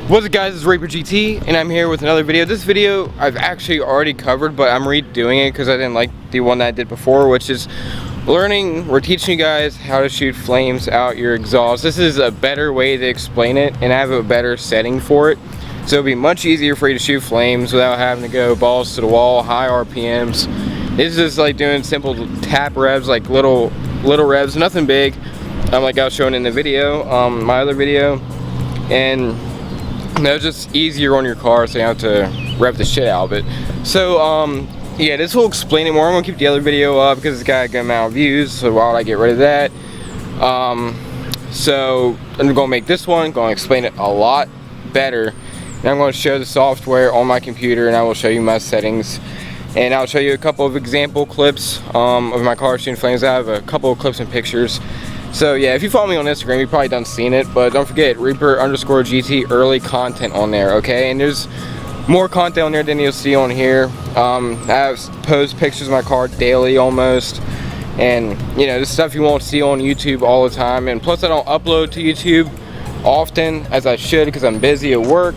What's up guys, it's ReaperGT and I'm here with another video. This video I've actually already covered, but I'm redoing it because I didn't like the one that I did before, which is we're teaching you guys how to shoot flames out your exhaust. This is a better way to explain it and I have a better setting for it. So it'll be much easier for you to shoot flames without having to go balls to the wall, high RPMs. This is like doing simple tap revs, like little revs, nothing big. Like I was showing in the video, my other video. And it's just easier on your car, so you don't have to rev the shit out of it. So yeah, this will explain it more. I'm gonna keep the other video up because it's got a good amount of views, so while I get rid of that, so I'm gonna make this one, gonna explain it a lot better, and I'm gonna show the software on my computer, and I will show you my settings, and I'll show you a couple of example clips of my car shooting flames. I have a couple of clips and pictures. So yeah, if you follow me on Instagram, you've probably done seen it, but don't forget Reaper_GT early content on there, okay? And there's more content on there than you'll see on here. I post pictures of my car daily almost, and you know, this stuff you won't see on YouTube all the time. And plus I don't upload to YouTube often as I should because I'm busy at work.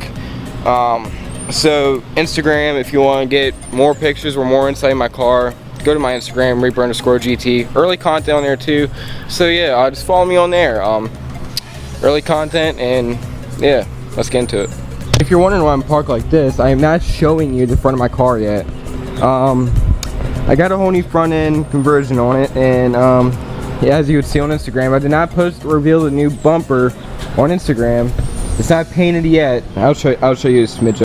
So Instagram, if you want to get more pictures or more insight in my car, go to my Instagram, Reaper_GT. Early content on there too. So yeah, just follow me on there. Early content, and yeah, let's get into it. If you're wondering why I'm parked like this, I am not showing you the front of my car yet. I got a whole new front end conversion on it, and yeah, as you would see on Instagram, I did not reveal the new bumper on Instagram. It's not painted yet. I'll show you a smidge.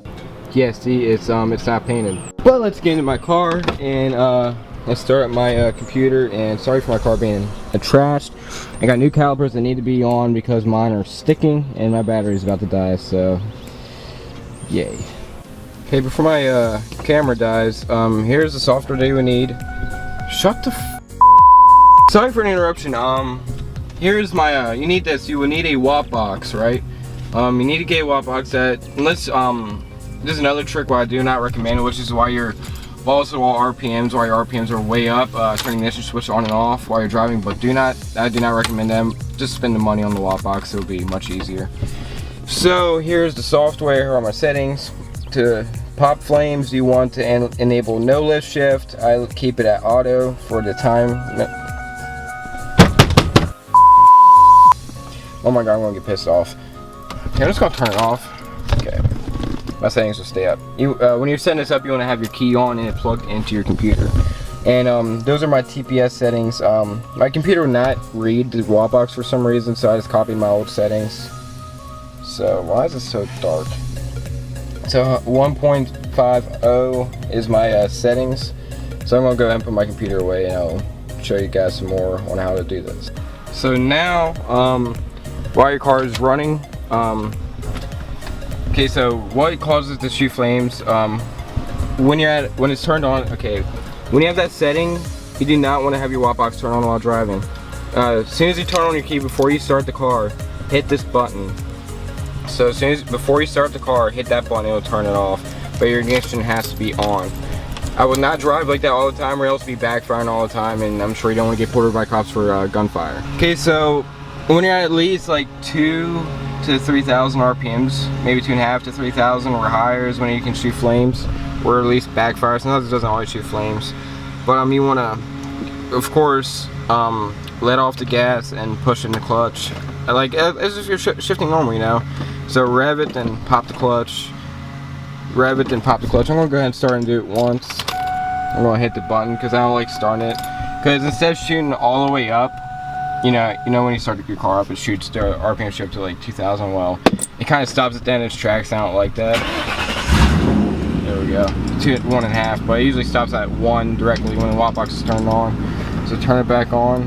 Yeah, see, it's not painted. But let's get into my car and let's start up my computer. And sorry for my car being trashed. I got new calipers that need to be on because mine are sticking and my battery's about to die, so yay. Okay, before my camera dies, here's the software that you would need. Shut the f. Sorry for an interruption. Here's my you need this. You would need a watt box, right? You need to get a watt box that, unless this is another trick why I do not recommend it, which is why your balls to the wall RPMs, while your RPMs are way up, turning the ignition switch on and off while you're driving. But I do not recommend them. Just spend the money on the watt box, it'll be much easier. So here's the software. Here are my settings. To pop flames, you want to enable no lift shift. I keep it at auto for the time. Oh my god, I'm gonna get pissed off. Okay, I'm just gonna turn it off. Okay. My settings will stay up. When you're setting this up, you want to have your key on and it plugged into your computer. And those are my TPS settings. My computer will not read the watt box for some reason, so I just copied my old settings. So why is it so dark? So 1.50 is my settings. So I'm gonna go ahead and put my computer away, and I'll show you guys some more on how to do this. So now, while your car is running, okay, so what causes it to shoot flames? When it's turned on, okay, when you have that setting, you do not want to have your watt box turn on while driving. As soon as you turn on your key, before you start the car, hit this button. So before you start the car, hit that button, it'll turn it off. But your ignition has to be on. I would not drive like that all the time, or else be backfiring all the time, and I'm sure you don't want to get pulled over by cops for gunfire. Okay, so when you're at least like 2,000 to 3,000 RPMs, maybe 2.5 to 3,000 or higher is when you can shoot flames, or at least backfire. Sometimes it doesn't always shoot flames, but you want to, of course, let off the gas and push in the clutch, like as if you're shifting normal, you know. So rev it, then pop the clutch. Rev it, then pop the clutch. I'm gonna go ahead and start and do it once. I'm gonna hit the button because I don't like starting it, because instead of shooting all the way up, you know when you start your car up, it shoots the RPM shift to like 2,000. Well, it kind of stops at the end of its tracks. I don't like that. There we go. 1.5, but it usually stops at 1 directly when the watt box is turned on. So turn it back on,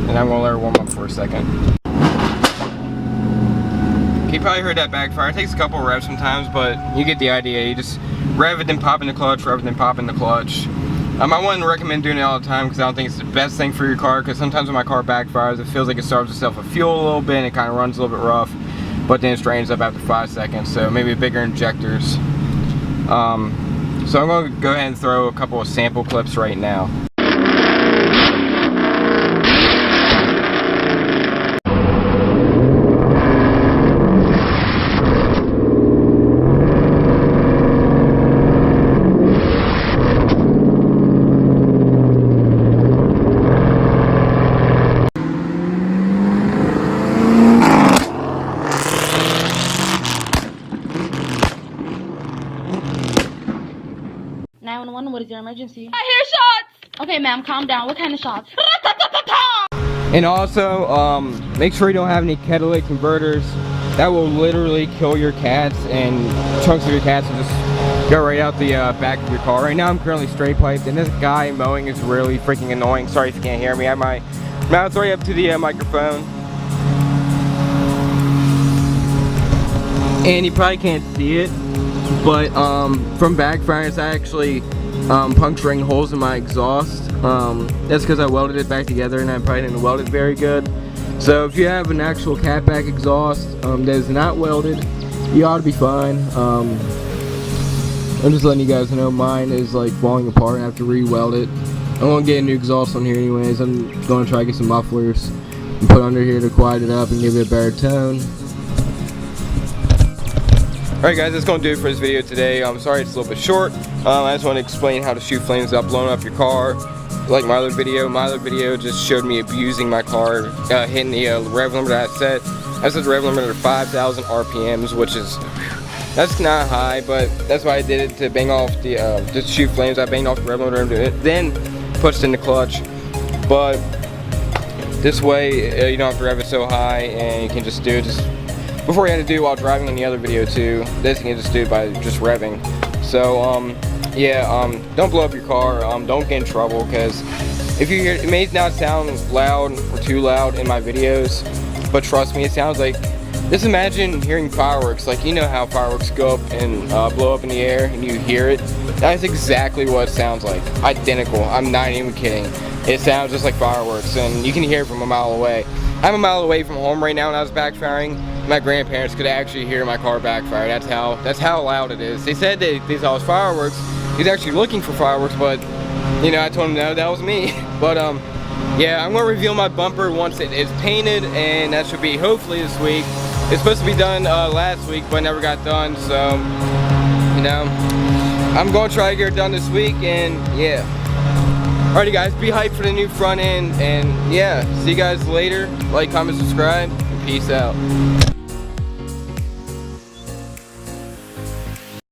and I'm gonna let it warm up for a second. You probably heard that backfire. It takes a couple of revs sometimes, but you get the idea. You just rev it, then pop in the clutch, rev it, then pop in the clutch. I wouldn't recommend doing it all the time because I don't think it's the best thing for your car, because sometimes when my car backfires, it feels like it starves itself of fuel a little bit and it kind of runs a little bit rough, but then it straightens up after 5 seconds, so maybe bigger injectors. So I'm going to go ahead and throw a couple of sample clips right now. what is your emergency? I hear shots! Okay, ma'am, calm down. What kind of shots? And also, make sure you don't have any catalytic converters. That will literally kill your cats, and chunks of your cats will just go right out the back of your car. Right now I'm currently straight piped, and this guy mowing is really freaking annoying. Sorry if you can't hear me. I have my mouth right up to the microphone. And you probably can't see it, but from backfiring it's actually puncturing holes in my exhaust. That's because I welded it back together and I probably didn't weld it very good. So if you have an actual catback exhaust that is not welded, you ought to be fine. I'm just letting you guys know mine is like falling apart and I have to re-weld it. I'm going to get a new exhaust on here anyways. I'm going to try to get some mufflers and put under here to quiet it up and give it a better tone. Alright guys, that's going to do it for this video today. I'm sorry it's a little bit short. I just want to explain how to shoot flames up, blowing up your car. Like my other video just showed me abusing my car, hitting the rev limiter I set. I set the rev limiter to 5,000 RPMs, which is, that's not high, but that's why I did it, to bang off the, just shoot flames. I banged off the rev limiter and then pushed in the clutch. But this way, you don't have to rev it so high, and you can just do it before you had to do while driving in the other video too. This you can just do it by just revving. So don't blow up your car. Don't get in trouble, because if you hear, it may not sound loud or too loud in my videos, but trust me, it sounds like, just imagine hearing fireworks. Like, you know how fireworks go up and blow up in the air and you hear it? That's exactly what it sounds like. Identical. I'm not even kidding. It sounds just like fireworks, and you can hear it from a mile away. I'm a mile away from home right now, and I was backfiring. My grandparents could actually hear my car backfire. That's how loud it is. They said they saw it was fireworks. He's actually looking for fireworks, but you know, I told him no, that was me. But yeah, I'm gonna reveal my bumper once it is painted, and that should be hopefully this week. It's supposed to be done last week, but never got done. So you know, I'm gonna try to get it done this week, and yeah. Alrighty guys, be hyped for the new front end, and yeah, see you guys later. Like, comment, subscribe, and peace out.